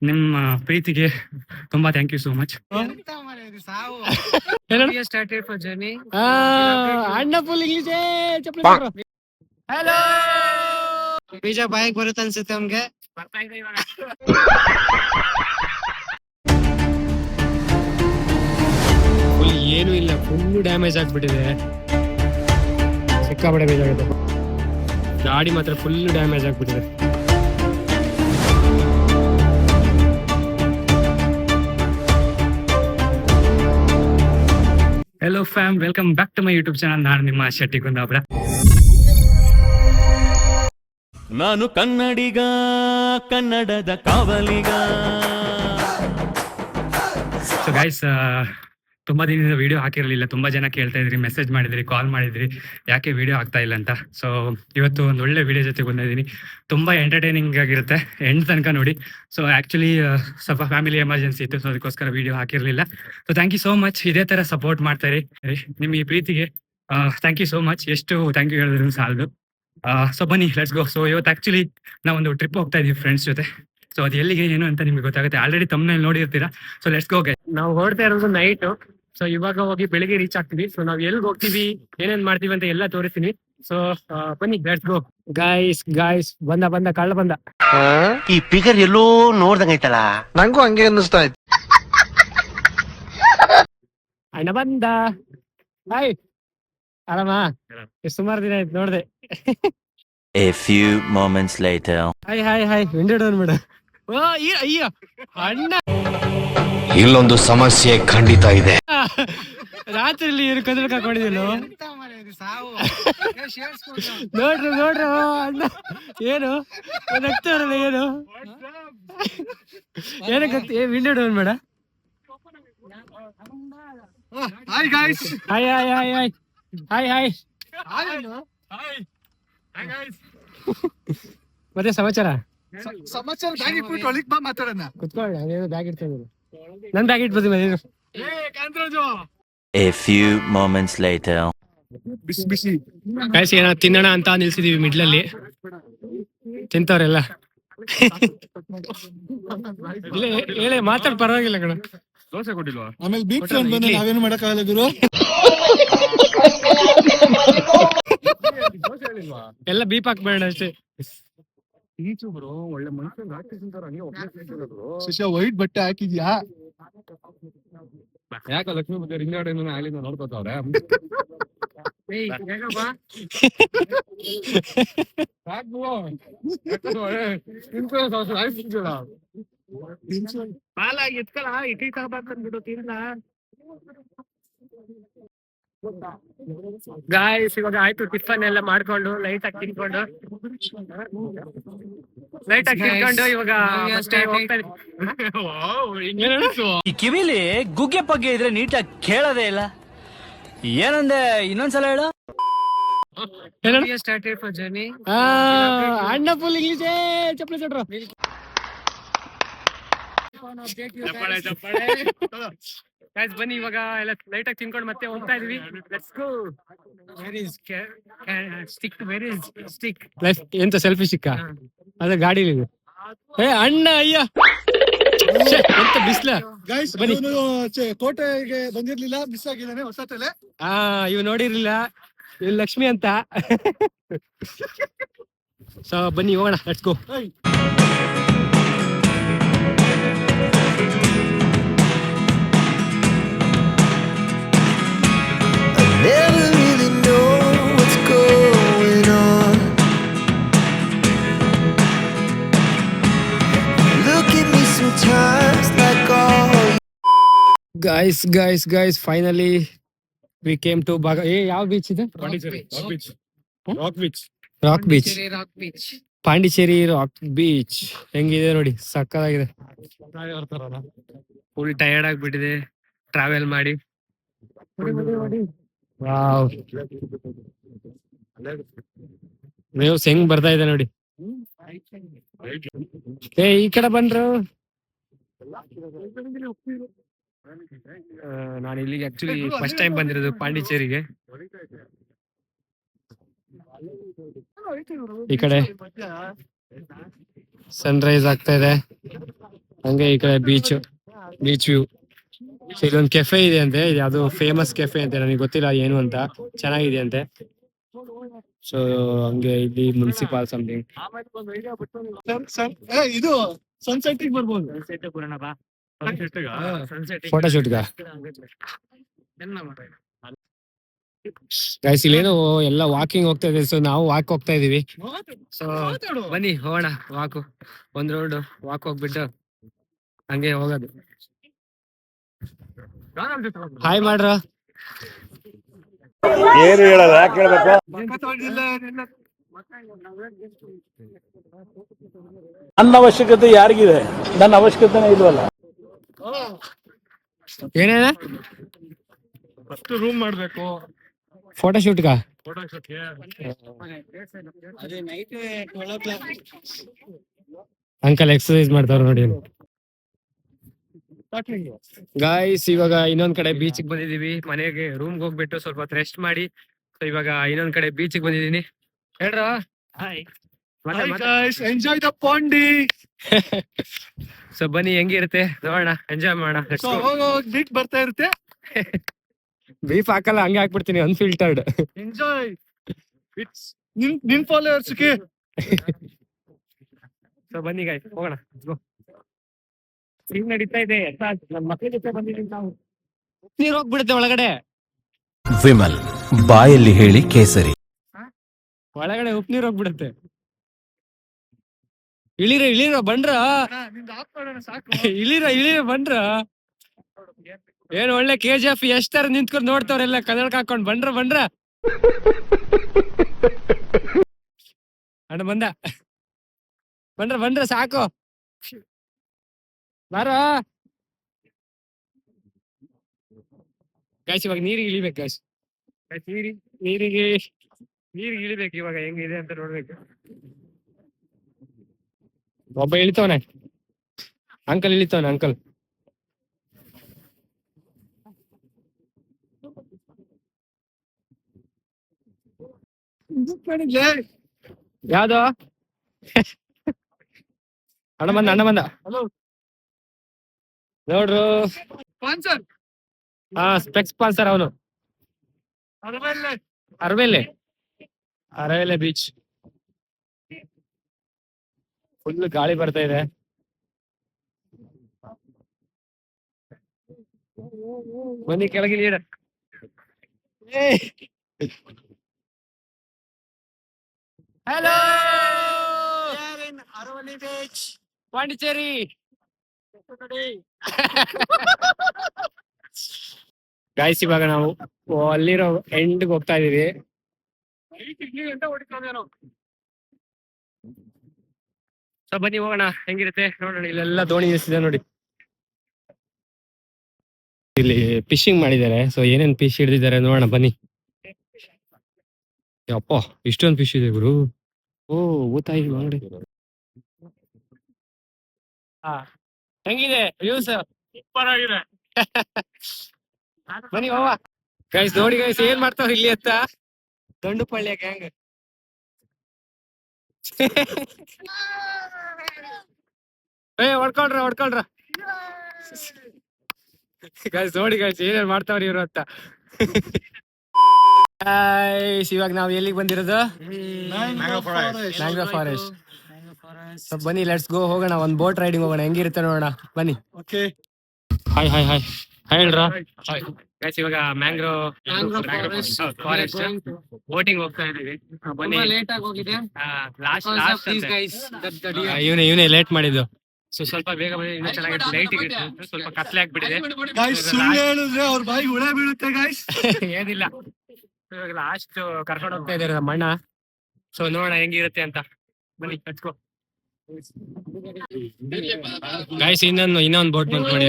ನಿಮ್ಮ ಪ್ರೀತಿಗೆ ತುಂಬಾ thank you so much. started for journey. ಅಣ್ಣ ಫುಲ್ ಇಂಗ್ಲಿಷ್. ಹಲೋ ಬೀಜ ಬಾಯಿಗೆ ಬರುತ್ತೆ ಅನ್ಸುತ್ತೆ ಅವ್ನ್ಗೆ. ಫುಲ್ ಏನು ಇಲ್ಲ, ಫುಲ್ ಡ್ಯಾಮೇಜ್ ಆಗ್ಬಿಟ್ಟಿದೆ. ಸಿಕ್ಕಾಪಟ್ಟೆ ಬೇಜಾಗುತ್ತೆ. ಗಾಡಿ ಮಾತ್ರ ಫುಲ್ ಡ್ಯಾಮೇಜ್ ಆಗ್ಬಿಟ್ಟಿದೆ. Hello fam, welcome back to my YouTube channel. ನಾನು ನಿಮ್ಮ ಶೆಟ್ಟಿ ಕುಂದಾಪುರ. ನಾನು ಕನ್ನಡಿಗ, ಕನ್ನಡದ ಕಾವಲಿಗ. ಸೊ ಗೈಸ್, ತುಂಬಾ ದಿನದಿಂದ ವಿಡಿಯೋ ಹಾಕಿರಲಿಲ್ಲ. ತುಂಬಾ ಜನ ಕೇಳ್ತಾ ಇದ್ರಿ, ಮೆಸೇಜ್ ಮಾಡಿದ್ರಿ, ಕಾಲ್ ಮಾಡಿದ್ರಿ, ಯಾಕೆ ವಿಡಿಯೋ ಆಗ್ತಾ ಇಲ್ಲ ಅಂತ. ಸೊ ಇವತ್ತು ಒಂದು ಒಳ್ಳೆ ವಿಡಿಯೋ ಜೊತೆ ಬಂದಿದ್ದೀನಿ. ತುಂಬಾ ಎಂಟರ್ಟೈನಿಂಗ್ ಆಗಿರುತ್ತೆ, ಎಂಡ್ ತನಕ ನೋಡಿ. ಸೊ ಆಕ್ಚುಲಿ ಸ್ವಲ್ಪ ಫ್ಯಾಮಿಲಿ ಎಮರ್ಜೆನ್ಸಿ ಇತ್ತು, ಸೊ ಅದಕ್ಕೋಸ್ಕರ ವಿಡಿಯೋ ಹಾಕಿರಲಿಲ್ಲ. So thank you so much. ಇದೇ ತರ ಸಪೋರ್ಟ್ ಮಾಡ್ತಾ ಇರಿ. ನಿಮ್ ಈ ಪ್ರೀತಿಗೆ ಥ್ಯಾಂಕ್ ಯು ಸೋ ಮಚ್. ಎಷ್ಟು ಥ್ಯಾಂಕ್ ಯು ಹೇಳಿದ್ರು ಸಾಲದು. ಸೊ ಬನ್ನಿ, ಲೆಟ್ಸ್ ಗೋ. ಸೊ ಇವತ್ತು ಆಕ್ಚುಲಿ ನಾವೊಂದು ಟ್ರಿಪ್ ಹೋಗ್ತಾ ಇದೀವಿ ಫ್ರೆಂಡ್ಸ್ ಜೊತೆ. ಸೊ ಅದು ಎಲ್ಲಿಗೆ ಏನು ಅಂತ ನಿಮ್ಗೆ ಗೊತ್ತಾಗುತ್ತೆ. ಆಲ್ರೆಡಿ ತಮ್ಮನೇಲಿ ನೋಡಿರ್ತೀರಾ. So let's go. ನಾವು ಹೊರಡ್ತಾ ಇರೋದು ನೈಟ್. ಸೊ ಇವಾಗ ಹೋಗಿ ಬೆಳಿಗ್ಗೆ ರೀಚ್ ಆಗ್ತೀವಿ. ಸೊ ನಾವ್ ಎಲ್ಲಿ ಹೋಗ್ತೀವಿ, ಏನೇನ್ ಮಾಡ್ತೀವಿ ಅಂತ ಎಲ್ಲ ತೋರಿಸ್ತೀನಿ. ಸೊ ಬನ್ನಿ, ಲೆಟ್ಸ್ ಗೋ. ಗಾಯ್ಸ್ ಬಂದ ಕಳ್ಳ ಬಂದ. ಈ ಫಿಗರ್ ಎಲ್ಲೋ ನೋಡ್ದಂಗೈತಲ್ಲ, ನಂಗೂ ಹಂಗೆ ಅನ್ನಿಸ್ತಾ ಇತ್ತು. ಅಣ್ಣ ಬಂದ. ಹಾಯ್, ಆರಾಮ? ಎಷ್ಟು ಸುಮಾರು ದಿನ ಆಯ್ತು ನೋಡ್ದೆ. A few moments later. Hi window down ಮಾಡು. ಅಯ್ಯೋ ಅಣ್ಣ, ಇಲ್ಲೊಂದು ಸಮಸ್ಯೆ ಖಂಡಿತ ಇದೆ. ರಾತ್ರಿಲಿ ಏನು ಕದ್ರಕ್ ಹಾಕೊಂಡಿದ್ದೀನೋ ನೋಡ್ರು ಅಣ್ಣ. ಏನು ನಗ್ತಾರಲ್ಲ, ಏನಕ್ಕೆ ವಿಂಡೋ ಡೌನ್ ಮಾಡ. Hi guys. ಹಾಯ್ ಮತ್ತೆ ಸಮಾಚಾರ ಬ್ಯಾಗ್ ಇಟ್ಬಿಟ್ಟು ಒಳಗೆ ಬಾ ಮಾತಾಡೋಣ. ಕುತ್ಕೊಳ್ಳಿ, ಅದೇನು ಬ್ಯಾಗ್ ಇಡ್ತೀನಿ. ನನ್ ಬ್ಯಾಗ್ ಇಟ್ಬೋದು ಮನೇನು. A few moments later. ಬಿಸಿ ಕಾಯ್ಸಿ ಏನೋ ತಿನ್ನೋಣ ಅಂತ ನಿಲ್ಸಿದೀವಿ ಮಿಡ್ಲಲ್ಲಿ. ತಿಂತವ್ರೆಲ್ಲ. ಹೇಳಿ ಮಾತಾಡ್, ಪರವಾಗಿಲ್ಲ ಕಣ. ದೋಸೆ ಕೊಟ್ಟಿಲ್ವಾ? ಆಮೇಲೆ ಬೀಟ್ ಫ್ರೆಂಡ್ ಬಂದು ನಾವೇನು ಮಾಡಕ್ಕಾಗಲ್ಲ ಗುರು. ಎಲ್ಲ ಬೀಪ್ ಹಾಕ್ಬೇಡ ಅಷ್ಟೇ. ಒಳ್ಳೆ ಮನುಷ್ಯ ಶಿಷ್ಯ ವೈಟ್ ಬಟ್ಟೆ ಹಾಕಿದ್ಯಾ? ಯಾಕ ಲಕ್ಷ್ಮೀ ಬುದ್ಧ ರಿಂಗಾಡಿನ ಅಲ್ಲಿಂದ ನೋಡ್ಕೋತಾವ್ರೆ. ಗಾಯ್ಸ್, ಇವಾಗ ಆಯ್ತು ಟಿಫನ್ ಎಲ್ಲ ಮಾಡ್ಕೊಂಡು ಲೈಟ್ ಆಗಿ ತಿನ್ಕೊಂಡು ಇವಾಗ ಈ ಕಿವಿಲಿ ಗುಗ್ಗೆ ಪಗ್ಗೆ ಇದ್ರೆ ನೀಟಾಗಿ ಕೇಳೋದೇ ಇಲ್ಲ. ಏನಂದೆ, ಇನ್ನೊಂದ್ಸಲ ಹೇಳು. started for journey. ಅಣ್ಣ ಫುಲ್ ಇಂಗ್ಲಿಷ್. ಚಪ್ಪಲಿ ಚಟ್ರು. ಗೈಸ್ ಬನ್ನಿ, ಇವಾಗ ಎಲ್ಲ ಲೈಟ್ ಆಗಿ ತಿನ್ಕೊಂಡು ಮತ್ತೆ ಹೋಗ್ತಾ ಇದೀವಿ. Let's go. ಸ್ಟಿಕ್ ಎಂತ ಸೆಲ್ಫಿ ಸಿಕ್ಕ ಅದ ಗಾಡಿಲಿ. ಅಣ್ಣ ಅಯ್ಯ, ಎಂತ ಬಿಸ್ಲ. ಗೈಸ್ ಕೋಟೆಗೆ ಬಂದಿರ್ಲಿಲ್ಲ, ಮಿಸ್ ಆಗಿದ್ದಾನೆ ಹೊಸ ತಲೆ. ಇವ್ ನೋಡಿರ್ಲಿಲ್ಲ, ಇವ್ ಲಕ್ಷ್ಮಿ ಅಂತ. ಸೊ ಬನ್ನಿ ಹೋಗೋಣ, let's go. Never really know what's going on. Look at me sometimes like all. Guys, finally we came to ಯಾವ ಬೀಚ್ ಇದೆ? Rock beach. Pondicherry rock beach ಹೆಂಗಿದೆ ನೋಡಿ, ಸಕ್ಕತ್ತಾಗಿದೆ. ಫುಲ್ ಟಯರ್ಡ್ ಆಗ್ಬಿಟ್ಟಿದೆ ಟ್ರಾವೆಲ್ ಮಾಡಿ. ವಾವ್, ವೇವ್ಸ್ ಹೆಂಗ್ ಬರ್ತಾ ಇದೆ ನೋಡಿ. ಈ ಕಡೆ ಬಂದ್ರು. ನಾನು ಇಲ್ಲಿಗೆ ಆಕ್ಚುಲಿ ಫಸ್ಟ್ ಟೈಮ್ ಬಂದಿರೋದು, ಪಾಂಡಿಚೇರಿಗೆ. ಈ ಕಡೆ ಸನ್ರೈಸ್ ಆಗ್ತಾ ಇದೆ. ಹಂಗೆ ಈ ಕಡೆ ಬೀಚ್ ವ್ಯೂ. ಸೊ ಇಲ್ಲೊಂದು ಕೆಫೆ ಇದೆ ಅಂತೆ, ಇದು ಯಾವ್ದು ಫೇಮಸ್ ಕೆಫೆ ಅಂತೆ, ನನಗೆ ಗೊತ್ತಿಲ್ಲ ಏನು ಅಂತ, ಚೆನ್ನಾಗಿದೆ ಅಂತೆ. ಸೊ ಹಂಗೆ ಇಲ್ಲಿ ಮುನ್ಸಿಪಾಲ್ ಸಮಥಿಂಗ್. ಇದು ಸನ್ಸೆಟ್ ಬರ್ಬೋದು. ಫೋಟೋ ಶೂಟ್ಗ ಗೈಸ್ ಇಲ್ಲೇನೋ ಎಲ್ಲ ವಾಕಿಂಗ್ ಹೋಗ್ತಾ ಇದೆ. ಸೊ ನಾವು ವಾಕ್ ಹೋಗ್ತಾ ಇದೀವಿ. ಸೊ ಬನ್ನಿ ಹೋಗೋಣ ವಾಕು. ಒಂದ್ ರೌಂಡ್ ವಾಕ್ ಹೋಗ್ಬಿಟ್ಟು ಹಂಗೆ ಹೋಗೋದು. ಹಾಯ್ ಮಾಡ್ರ. ಏನು ಹೇಳಲ್ಲ, ಯಾಕೆ ಹೇಳ್ಬೇಕು? ನನ್ನ ಅವಶ್ಯಕತೆ ಯಾರಿಗಿದೆ? ನನ್ನ ಅವಶ್ಯಕತೆನೇ ಇಲ್ವಲ್ಲ. ಏನೇನ ಫಸ್ಟ್ ರೂಮ್ ಮಾಡ್ಬೇಕು ಫೋಟೋ ಶೂಟ್ಗ. ಅಂಕಲ್ ಎಕ್ಸರ್ಸೈಸ್ ಮಾಡ್ತಾವ್ರ ನೋಡಿ. ಗಾಯ್ಸ್ ಇವಾಗ ಇನ್ನೊಂದ್ ಕಡೆ ಬೀಚ್ ಬಂದಿದೀವಿ. ಮನೆಗೆ ರೂಮ್ಗೆ ಹೋಗ್ಬಿಟ್ಟು ಸ್ವಲ್ಪ ಹೊತ್ತು ರೆಸ್ಟ್ ಮಾಡಿ. ಸೊ ಇವಾಗ ಇನ್ನೊಂದ್ ಕಡೆ ಬೀಚ್ ಬಂದಿದೀನಿ. ಹೇಳ್ರ ಎಂಜಾಯ್ ದ ಪಾಂಡಿ. ಸೊ ಬನ್ನಿ ಹೆಂಗಿರುತ್ತೆ ನೋಡೋಣ, ಎಂಜಾಯ್ ಮಾಡೋಣ. ಬೀಟ್ ಬರ್ತಾ ಇರುತ್ತೆ. ಬೀಫ್ ಹಾಕಲ್ಲ, ಹಂಗೆ ಹಾಕ್ಬಿಡ್ತೀನಿ ಅನ್ಫಿಲ್ಟರ್ಡ್. ಎಂಜಾಯ್ ನಿನ್ ಫಾಲೋವರ್ಸ್ಗೆ. ಸೊ ಬನ್ನಿ ಗಾಯ್ಸ್ ಹೋಗೋಣ. ಈಗ ನಡೀತಾ ಇದೆ. ನಮ್ಮ ಮಕ್ಕಳ ಜೊತೆ ಬಂದಿದ್ದೀವಿ ನಾವು. ನೀರ್ ಹೋಗ್ಬಿಡುತ್ತೆ ಒಳಗಡೆ. ವಿಮಲ್ ಬಾಯಲ್ಲಿ ಹೇಳಿ ಕೇಸರಿ. ಒಳಗಡೆ ಉಪ್ಪು ನೀರು ಹೋಗ್ಬಿಡುತ್ತೆ. ಇಳಿರೋ ಬಂದ್ರ. ಇಳಿರೋ ಬಂದ್ರ. ಏನ್ ಒಳ್ಳೆ KGF ಎಷ್ಟ್ ತರ ನಿಂತ್ಕೊಂಡು ನೋಡ್ತಾವ್ರೆಲ್ಲ ಕನ್ನಡಕ ಹಾಕೊಂಡ್. ಬಂದ್ರ ಅಣ್ಣ ಬಂದ್ರ ಸಾಕು. ಬಾರ ಗಾಯ್ಸ್ ಇವಾಗ ನೀರಿಗೆ ಇಳಿಬೇಕು. ಗಾಯ್ಸ್ ನೀರಿಗೆ ಇಳಿಬೇಕು ಇವಾಗ. ಹೆಂಗಿದೆ ಅಂತ ನೋಡ್ಬೇಕು. ಒಬ್ಬ ಇಳಿತವನೆ, ಅಂಕಲ್ ಇಳಿತವನೆ. ಅಂಕಲ್ ಯಾವ್ದು ಅಣ್ಣ ಬಂದ ನೋಡ್ರು. ಹಾ ಸ್ಪೆಕ್ಸ್ ಸ್ಪಾನ್ಸರ್ ಅವನು. ಅರವೆಲ್ಲೆ ಬೀಚ್. ಫುಲ್ ಗಾಳಿ ಬರ್ತಾ ಇದೆ. ಬನ್ನಿ ಕೆಳಗೆ ನೀಡ. Hello Auroville beach Pondicherry. Guys ಇವಾಗ ನಾವು ಅಲ್ಲಿರೋ ಎಂಡ್ ಹೋಗ್ತಾ ಇದೀವಿ. ಸೊ ಬನ್ನಿ ಹೋಗೋಣ, ಹೆಂಗಿರುತ್ತೆ ನೋಡೋಣ. ಇಲ್ಲೆಲ್ಲ ದೋಣಿ ನಿಲ್ಸಿದೆ ನೋಡಿ. ಇಲ್ಲಿ ಫಿಶಿಂಗ್ ಮಾಡಿದ್ದಾರೆ. ಸೊ ಏನೇನ್ ಫಿಶ್ ಹಿಡಿದಿದ್ದಾರೆ ನೋಡೋಣ ಬನ್ನಿ. ಅಪ್ಪ ಇಷ್ಟೊಂದು ಫಿಶ್ ಇದೆ ಗುರು. ಓ ಊತಾಯಿ ಅಂಗಡಿ. ಹಾ ಹೆಂಗಿದೆ ವ್ಯೂಸ್? ಸೂಪರ್ ಆಗಿದೆ. ಬನ್ನಿ ಹೋಗ ಗೈಸ್. ನೋಡಿ ಗೈಸ್ ಏನ್ ಮಾಡ್ತಾವ್ರ ಇಲ್ಲಿ ಅಂತ. ದಂಡುಪಳ್ಳಿಯ ಗ್ಯಾಂಗ್. ಹೊಡ್ಕೊಳ್ರ ಗೈಸ್. ನೋಡಿ ಗೈಸ್ ಏನೇನ್ ಮಾಡ್ತಾವ್ರಿ ಇವ್ರು ಅಂತ. ಇವಾಗ ನಾವ್ ಎಲ್ಲಿಗೆ ಬಂದಿರೋದು? Mangrove forest. ಬನ್ನಿ ಲೆಟ್ಸ್ ಗೋ ಹೋಗೋಣ. ಒಂದ್ ಬೋಟ್ ರೈಡಿಂಗ್ ಹೋಗೋಣ, ಹೆಂಗಿರುತ್ತೆ ನೋಡೋಣ ಬನ್ನಿ. ಹಾಯ್ ಹೇಳ್ರ. ಇವಾಗ ಮ್ಯಾಂಗ್ರೋವ್ ಫಾರೆಸ್ಟ್ ಬೋಟಿಂಗ್ ಹೋಗ್ತಾ ಇದೀವಿ. ಬನ್ನಿ. ಇವನೇ ಲೇಟ್ ಮಾಡಿದ್ದು. ಸೊ ಸ್ವಲ್ಪ ಬೇಗ ಬಂದ್ರೆ ಇನ್ನೂ ಚೆನ್ನಾಗಿರುತ್ತೆ. ಲೈಟ್ ಸ್ವಲ್ಪ ಕತ್ಲೆ ಆಗ್ಬಿಟ್ಟಿದೆ. ಸುಳ್ಳು ಹೇಳಿದ್ರೆ ಅವ್ರ ಬಾಯಿ ಹುಳ ಬೀಳುತ್ತೆ ಗಾಯ್ಸ್. ಏನಿಲ್ಲ, ಇವಾಗ ಲಾಸ್ಟ್ ಕರ್ಕೊಂಡು ಹೋಗ್ತಾ ಇದಾರೆ ನಮ್ಮ ಅಣ್ಣ. ಸೊ ನೋಡೋಣ ಹೆಂಗಿರುತ್ತೆ ಅಂತ. ಬನ್ನಿ ಕಚ್ಕೋ ಗಾಯ್ಸ್. ಇನ್ನೊಂದು ಬೋಟ್ ಬಂದ್ ಮಾಡಿ.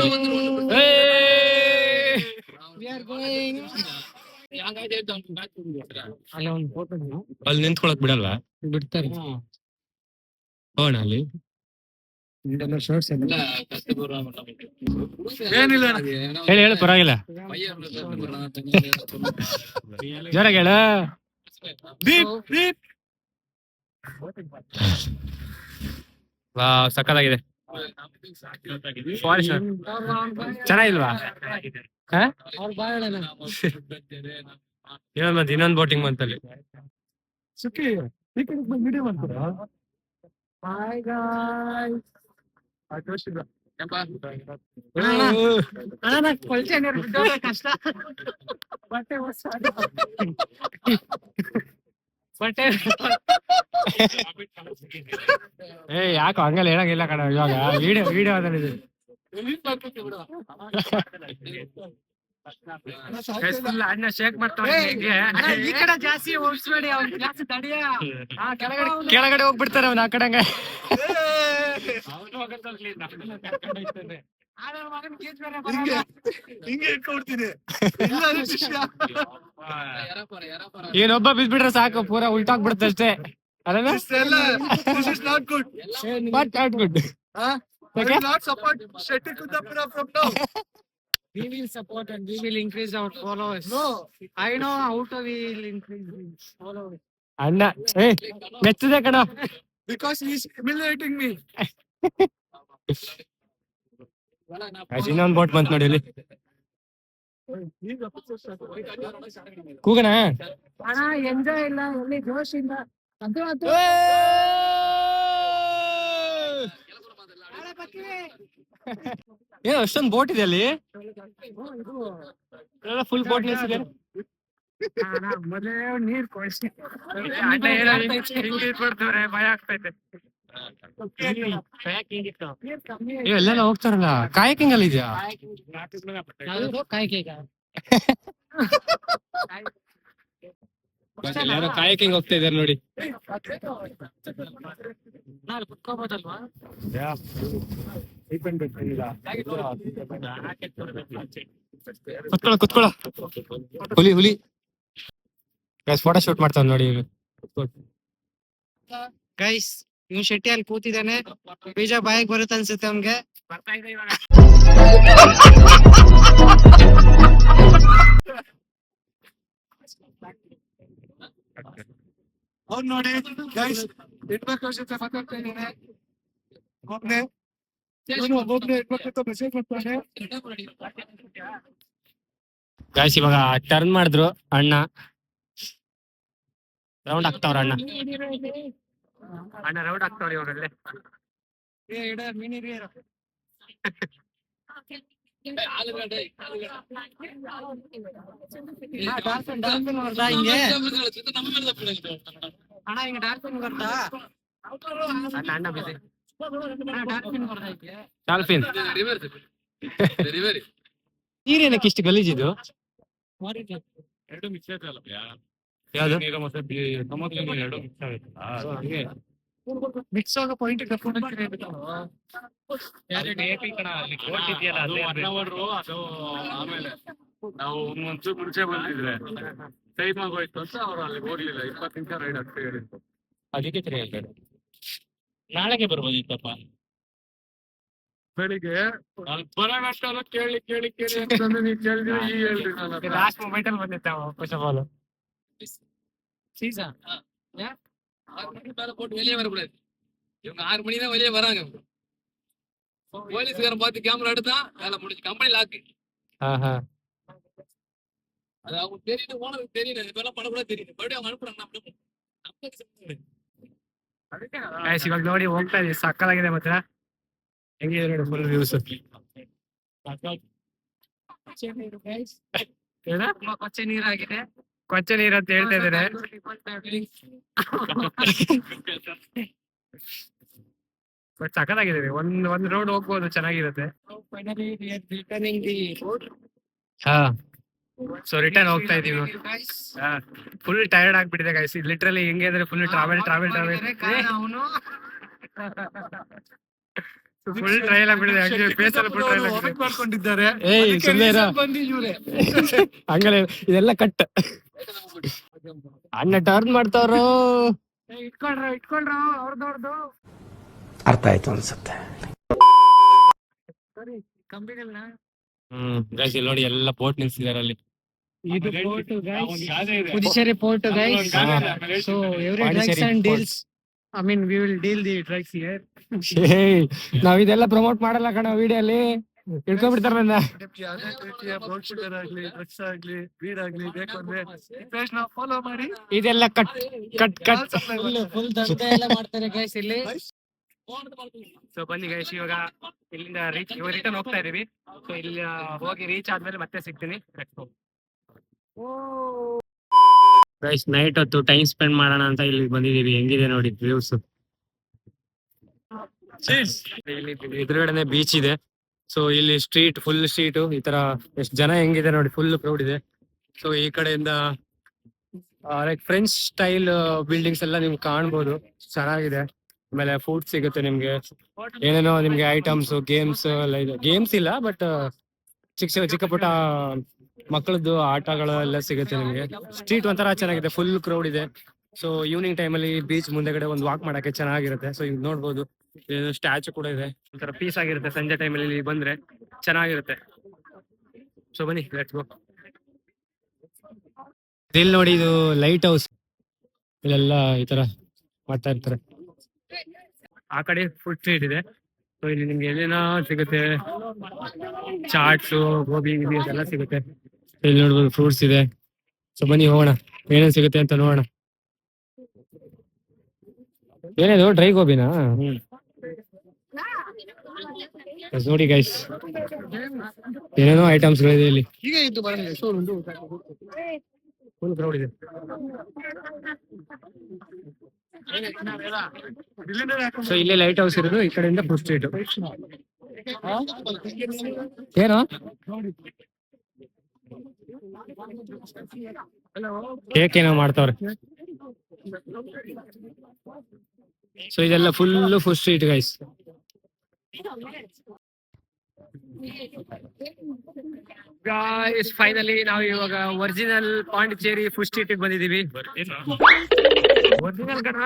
ಅಲ್ಲಿ ನಿಂತ್ಕೊಳಕ್ ಬಿಡಲ್ವಾ? ಬಿಡ್ತಾರೆ. ಹೋಗೋಣ ಅಲ್ಲಿ. ಹೇಳಿ ಪರವಾಗಿಲ್ಲ. ಜೋರಾಗಿ ಹೇಳ. ಸಕ್ಕತ್ತಾಗಿದೆ. ಚೆನ್ನಾಗಿಲ್ವಾ? ಇನ್ನೊಂದು ಬೋಟಿಂಗ್ ಬಂತಲ್ಲಿ. ಸುಖಿ ಈ ಕಡೆ ಬಂದು ವಿಡಿಯೋ ಮಾಡ್ತೀರಾ? ಕಷ್ಟ ಬಟ್ಟೆ ಯಾಕೋ ಹಂಗಲ್ಲ ಹೇಳಂಗಿಲ್ಲ ಕಣ. ಇವಾಗ ವಿಡಿಯೋ ಅದಲ್ಲಿದೆ. ಅಣ್ಣ ಶೇಕ್ ಮಾಡ್ತಾವೆ. ಈ ಕಡೆ ಜಾಸ್ತಿ ಹೋಗ್ಸ್ಬೇಡಿ, ಅವ್ನು ಜಾಸ್ತಿ ತಡಿಯ. ಕೆಳಗಡೆ ಹೋಗ್ಬಿಡ್ತಾರೆ ಅವ್ನು ಆ ಕಡೆ. ಹಿಂಗೆ ಇಟ್ಕೊಡ್ತೀನಿ. ಏನೊಬ್ಬ ಬಿದ್ಬಿಟ್ರೆ ಸಾಕು, ಪೂರಾ ಉಲ್ಟಾಗ್ಬಿಡುತ್ತೆ ಅಷ್ಟೇ. ಅಲ್ಲ This is not good. Not good. I will not support Shetty Kundapura from now. We will support and we will increase our followers. No. I know how to will increase followers. ಅಣ್ಣ ಮೆಚ್ಚದೆ ಕಣ. Because he is humiliating me. ಇನ್ನೊಂದು boat ಬಂತು ನೋಡಿ ಇಲ್ಲಿ. ಕೂಗಣ ಅಣ್ಣ, enjoy ಇಲ್ಲ ಎಲ್ಲಿ ಜೋಶ್ ಇಲ್ಲ. ಏನೋ ಅಷ್ಟೊಂದು ಬೋಟ್ ಇದೆ ಅಲ್ಲಿ. ಫುಲ್ ಬೋಟ್ ನಿಲ್ಸಿದೆ. ಮೊದಲೇ ನೀರ್ ಕೊಡ್ಸಿ ಭಯ ಆಗ್ತೈತೆ. ಎಲ್ಲೆಲ್ಲ ಹೋಗ್ತಾರಲ್ಲ. ಕಾಯಕಿಂಗ್ ಅಲ್ಲಿ ಇದೆಯಾ? ಎಲ್ಲಾರು ಕಾಯಕಿಂಗ್ ಹೋಗ್ತಾ ಇದಾರೆ ನೋಡಿ. ಕುತ್ಕೊಳ್ಳ ಹುಲಿ ಫೋಟೋ ಶೂಟ್ ಮಾಡ್ತಾವ ನೋಡಿ. ಗೈಸ್, ಇವ್ ಶೆಟ್ಟಿ ಅಲ್ಲಿ ಕೂತಿದ್ದಾನೆ. ಬೀಜ ಬಾಯಿಗೆ ಬರುತ್ತೆ ಅನ್ಸುತ್ತೆ ಅವ್ನ್ಗೆ. ಅವ್ನು ನೋಡಿ ಗೈಸ್, ಹೆಣ್ಮಕ್ಳ ಜೊತೆ ಮಾತಾಡ್ತಾ ಇದ್ದಾನೆ. ಒಬ್ನೇ ಹೆಣ್ಮಕ್ಳ ಜೊತೆ ಮೆಸೇಜ್ ಮಾಡ್ತಾನೆ. ಗೈಸ್, ಇವಾಗ ಟರ್ನ್ ಮಾಡಿದ್ರು ಅಣ್ಣ. ರೌಂಡ್ ಆಗ್ತಾವ್ರ ಅಣ್ಣ ರೌಂಡ್ ಆಗ್ತಾವ್ರ ಇವಾಗಲ್ಲೇ. ಡಾಲ್ಫಿನ್ ನೀರೇನಕ್ಕೆ ಇಷ್ಟು ಗಲೀಜಿದು? ಯಾವ್ದು ಮಿಕ್ಸ್ ಆಗೋ ಪಾಯಿಂಟ್ ಆಮೇಲೆ ನಾವು ಒಂಚೂರು ಮುಂಚೆ ಬಂದಿದ್ರೆ ಟೈಮ್ ಆಗೋಯ್ತು ಅಂತ ಅವ್ರು ಅಲ್ಲಿ ಹೋಗ್ಲಿಲ್ಲ. 20 ನಿಮಿಷ ರೈಡ್ ಆಗ್ತಾ ಹೇಳಿತ್ತು. ಅದಕ್ಕೆ ಹೇಳ್ತಾರೆ ನಾಳೆಗೆ ಬರ್ಬೋದಿತ್ತಪ್ಪ. ಬೆಳಿಗ್ಗೆ ಬರೋಣ ಕೇಳಿ ಅಂತಂದ್ರೆ ನೀವು ಕೇಳಿದ್ರೆ ಈಗ ಹೇಳ್ರಿ. ನಾನು ಲಾಸ್ಟ್ ಮೊಮೆಂಟ್ ಅಲ್ಲಿ ಬಂದಿತ್ತ ಫಸ್ಟ್ ಆಫ್ ಆಲ್ சீசன் 6 மணிக்கு மேல போட்டு வெளியே வரக்கூடாது. இவங்க 6 மணி தான் வெளியே வராங்க. போலீஸ்காரன் பார்த்து கேமரா எடுத்தா வேலை முடிஞ்சு. Company lock. அது அவங்க தெரியுது, ஓனருக்கு தெரியுது. இதெல்லாம் பண்ணக்கூடாது தெரியுது. மறுபடியும் அவங்க அனுப்புறாங்க. ಇವಾಗ ನೋಡಿ ಹೋಗ್ತಾ ಇದೀವಿ. ಸಕ್ಕಲಾಗಿದೆ. ಮತ್ತೆ ಹೆಂಗಿದೆ ನೋಡಿ ಫುಲ್ ವ್ಯೂಸ್. ಕೊಚ್ಚೆ ನೀರಾಗಿದೆ. ಕೊಚ್ಚೆ ನೀರು ಅಂತ ಹೇಳ್ತಾ ಇದಾರೆ. ಸಕ್ಕತ್ತಾಗಿದೆ. ಒಂದ್ ರೋಡ್ ಹೋಗ್ಬೋದು, ಚೆನ್ನಾಗಿರುತ್ತೆ. ಹಾ, ಸೊ ರಿಟರ್ನ್ ಹೋಗ್ತಾ ಇದೀವಿ. ಫುಲ್ ಟೈರ್ಡ್ ಆಗ್ಬಿಟ್ಟಿದೆ ಗೈಸ್. ಲಿಟ್ರಲಿ ಹೆಂಗೆ ಅಂದ್ರೆ ಫುಲ್ ಟ್ರಾವೆಲ್ ಫುಲ್ ಟ್ರಯಲ್ ಆಗ್ಬಿಟ್ಟಿದೆ. ಮಾಡ್ಕೊಂಡಿದ್ದಾರೆ. ಹಂಗಲ್ಲ, ಇದೆಲ್ಲ ಕಟ್. ಅಣ್ಣ ಟರ್ನ್ ಮಾಡ್ತಾವ್ರು. ಇಟ್ಕೊಂಡ್ರು ಅವ್ರದವ್ರದ್ದು ಅರ್ಥ ಆಯ್ತು ಅನ್ಸುತ್ತೆ. ಗೈಸ್, ಇಲ್ಲಿ ನೋಡಿ ಎಲ್ಲ ಪೋರ್ಟ್ ನಿಲ್ಸಿದಾರೆ ಅಲ್ಲಿ. ಇದು port guys, Puducherry port guys. So every drugs and deals I mean, we will deal the drugs here. ನಾವ್ ಇದೆಲ್ಲ ಪ್ರಮೋಟ್ ಮಾಡಲ್ಲ ಕಣ ವಿಡಿಯೋ ಅಲ್ಲಿ, ಇಟ್ಕೊಂಡ್ಬಿಡ್ತಾರ ನನ್ನ. ಯಾವುದೇ ರೀತಿಯ ಬ್ಲಡ್ ಶುಗರ್ ಆಗ್ಲಿ, ಡ್ರಗ್ಸ್ ಆಗ್ಲಿ, ವೀಡ್ ಆಗ್ಲಿ ಬೇಕು ಅಂದ್ರೆ ಈ ಪೇಜ್ ನ ಫಾಲೋ ಮಾಡಿ. ಇದೆಲ್ಲ ಕಟ್ ಕಟ್ ಕಟ್ ಫುಲ್ ದಂಧೆ ಎಲ್ಲ ಮಾಡ್ತಾರೆ ಗೈಸ್ ಇಲ್ಲಿ. ಸೊ ಬನ್ನಿ ಗೈಸ್, ಇವಾಗ ಇಲ್ಲಿಂದ ರಿಟರ್ನ್ ಹೋಗ್ತಾ ಇದೀವಿ. ಸೊ ಇಲ್ಲಿ ಹೋಗಿ ರೀಚ್ ಆದ್ಮೇಲೆ ಮತ್ತೆ ಸಿಗ್ತೀನಿ. ಗೈಸ್ ನೈಟ್ ಹೊತ್ತು ಟೈಮ್ ಸ್ಪೆಂಡ್ ಮಾಡೋಣ ಅಂತ ಇಲ್ಲಿ ಬಂದಿದೀವಿ. ಹೆಂಗಿದೆ ನೋಡಿ ವ್ಯೂಸ್. ಇಲ್ಲಿ ಎದುರುಗಡೆನೆ ಬೀಚ್ ಇದೆ. ಸೊ ಇಲ್ಲಿ ಸ್ಟ್ರೀಟ್, ಫುಲ್ ಸ್ಟ್ರೀಟ್ ಈ ತರ ಎಷ್ಟು ಜನ ಹೆಂಗಿದೆ ನೋಡಿ, ಫುಲ್ ಕ್ರೌಡ್ ಇದೆ. ಸೊ ಈ ಕಡೆಯಿಂದ ಲೈಕ್ ಫ್ರೆಂಚ್ ಸ್ಟೈಲ್ ಬಿಲ್ಡಿಂಗ್ಸ್ ಎಲ್ಲ ನಿಮ್ಗೆ ಕಾಣ್ಬೋದು, ಚೆನ್ನಾಗಿದೆ. ಆಮೇಲೆ ಫುಡ್ ಸಿಗುತ್ತೆ ನಿಮ್ಗೆ, ಏನೇನೋ ನಿಮ್ಗೆ ಐಟಮ್ಸ್, ಗೇಮ್ಸ್ ಎಲ್ಲ ಇದೆ. ಗೇಮ್ಸ್ ಇಲ್ಲ ಬಟ್ ಚಿಕ್ಕ ಪುಟ್ಟ ಮಕ್ಕಳದ್ದು ಆಟಗಳೆಲ್ಲ ಸಿಗುತ್ತೆ ನಿಮ್ಗೆ. ಸ್ಟ್ರೀಟ್ ಒಂಥರ ಚೆನ್ನಾಗಿದೆ, ಫುಲ್ ಕ್ರೌಡ್ ಇದೆ. ಸೊ ಈವ್ನಿಂಗ್ ಟೈಮಲ್ಲಿ ಬೀಚ್ ಮುಂದೆಗಡೆ ಒಂದು ವಾಕ್ ಮಾಡಕ್ಕೆ ಚೆನ್ನಾಗಿರುತ್ತೆ. ಸೊ ಈಗ ನೋಡ್ಬೋದು ಸ್ಟ್ಯಾಚು ಕೂಡ ಇದೆ, ಒಂಥರ ಪೀಸ್ ಆಗಿರುತ್ತೆ. ಸಂಜೆ ಟೈಮಲ್ಲಿ ಬಂದ್ರೆ ಚೆನ್ನಾಗಿರುತ್ತೆ. ಸೊ ಬನ್ನಿ ಲೆಟ್ಸ್ ಗೋ. ಇಲ್ಲಿ ನೋಡಿ, ಇದು ಲೈಟ್ ಹೌಸ್. ಇಲ್ಲೆಲ್ಲ ಈ ತರ ಮಾಡ್ತಾ ಇರ್ತಾರೆ. ಆ ಕಡೆ ಫುಡ್ ಸ್ಟ್ರೀಟ್ ಇದೆ. ಸೊ ಇಲ್ಲಿ ನಿಮ್ಗೆ ಏನೇನೋ ಸಿಗುತ್ತೆ, ಚಾಟ್ಸು, ಗೋಬಿ ಗಿಬಿ ಅದೆಲ್ಲ ಸಿಗುತ್ತೆ. ಇಲ್ಲಿ ನೋಡ್ಬೋದು ಫ್ರೂಟ್ಸ್ ಇದೆ. ಸೊ ಬನ್ನಿ ಹೋಗೋಣ, ಏನೇನ್ ಸಿಗುತ್ತೆ ಅಂತ ನೋಡೋಣ. ಏನೇದು ಡ್ರೈ ಗೋಬಿನಾ? ನೋಡಿ ಗೈಸ್, ಏನೇನೋ ಐಟಮ್ಸ್ ಗಳಿದೆ ಇಲ್ಲಿ. ಹೀಗೆ ಇದ್ದು ಬರೋಣ, ಫುಲ್ ಕ್ರೌಡ್ ಇದೆ. ಸೊ ಇಲ್ಲಿ ಲೈಟ್ ಹೌಸ್ ಇರೋದು, ಈ ಕಡೆಯಿಂದ ಫುಡ್ ಸ್ಟ್ರೀಟ್. ಏನು ಕೇಕ್ ಏನೋ ಮಾಡ್ತಾವ್ರೆ. ಸೊ ಇದೆಲ್ಲ full food street guys. Finally ನಾವು ಇವಾಗ ಒರಿಜಿನಲ್ ಪಾಂಡಿಚೇರಿ ಫುಡ್ ಸ್ಟ್ರೀಟ್ ಬಂದಿದೀವಿ. ಒರಿಜಿನಲ್ ಕಣ.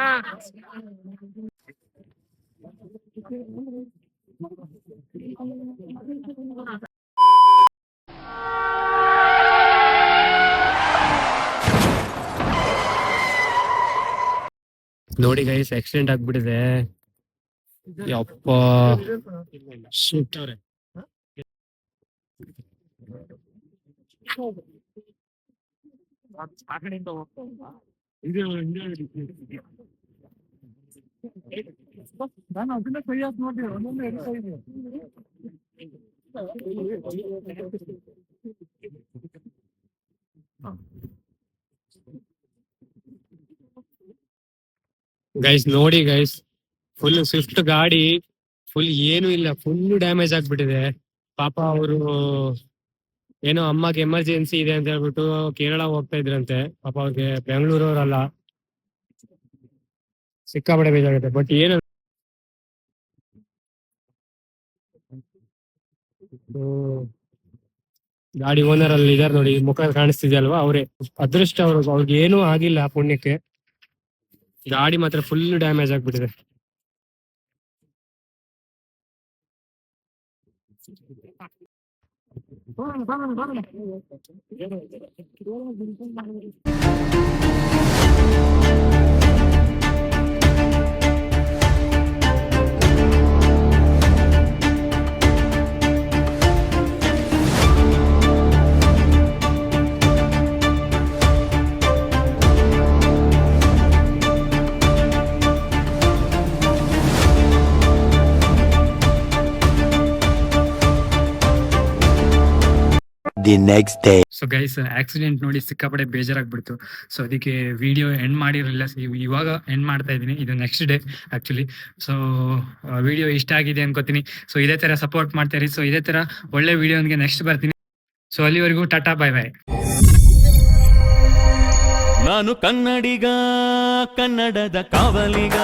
ನೋಡಿ ಗೈಸ್, ಆಕ್ಸಿಡೆಂಟ್ ಆಗ್ಬಿಟ್ಟಿದೆ. ಯಪ್ಪ ಸುಟ್ಟವ್ರೆ. ನಾನು ಅದನ್ನ ಕೈ ಹಾಕಿ ನೋಡಿ, ಒಂದೊಂದು ಎರಿತಾ ಇದೆ. ಗೈಸ್ ನೋಡಿ ಗೈಸ್, ಫುಲ್ ಸ್ವಿಫ್ಟ್ ಗಾಡಿ, ಫುಲ್ ಏನು ಇಲ್ಲ, ಫುಲ್ ಡ್ಯಾಮೇಜ್ ಆಗ್ಬಿಟ್ಟಿದೆ. ಪಾಪ ಅವರು ಏನೋ ಅಮ್ಮಗೆ ಎಮರ್ಜೆನ್ಸಿ ಇದೆ ಅಂತ ಹೇಳ್ಬಿಟ್ಟು ಕೇರಳ ಹೋಗ್ತಾ ಇದ್ರಂತೆ. ಪಾಪ ಅವ್ರಿಗೆ ಬೆಂಗಳೂರವರಲ್ಲ, ಸಿಕ್ಕಾಪಟ್ಟೆ ಬೇಜಾಗುತ್ತೆ. ಬಟ್ ಏನು ಗಾಡಿ ಓನರ್ ಅಲ್ಲಿ ಇದಾರೆ ನೋಡಿ, ಮುಖ ಕಾಣಿಸ್ತಿದ್ಯಲ್ವಾ, ಅವ್ರೆ ಅದೃಷ್ಟ. ಅವ್ರಿಗೆ ಏನೂ ಆಗಿಲ್ಲ ಪುಣ್ಯಕ್ಕೆ. ಗಾಡಿ ಮಾತ್ರ ಫುಲ್ ಡ್ಯಾಮೇಜ್ ಆಗ್ಬಿಟ್ಟಿದೆ. The next day. So guys, accident ನೋಡಿ ಸಿಕ್ಕಾಪಡೆ ಬೇಜಾರಾಗ್ಬಿಡ್ತು. ಸೊ ಅದಕ್ಕೆ ವಿಡಿಯೋ ಎಂಡ್ ಮಾಡಿರಲಿಲ್ಲ, ಇವಾಗ ಎಂಡ್ ಮಾಡ್ತಾ ಇದ್ದೀನಿ. ಇದು next day actually. So video ಇಷ್ಟ ಆಗಿದೆ ಅನ್ಕೋತೀನಿ. ಸೊ ಇದೇ ತರ ಸಪೋರ್ಟ್ ಮಾಡ್ತಾ ಇರಿ. ಸೊ ಇದೇ ತರ ಒಳ್ಳೆ ವಿಡಿಯೋಗೆ ನೆಕ್ಸ್ಟ್ ಬರ್ತೀನಿ. ಸೊ ಅಲ್ಲಿವರೆಗೂ ಟಾಟಾ, ಬಾಯ್ ಬಾಯ್. ನಾನು ಕನ್ನಡಿಗ, ಕನ್ನಡದ ಕಾವಲಿಗ.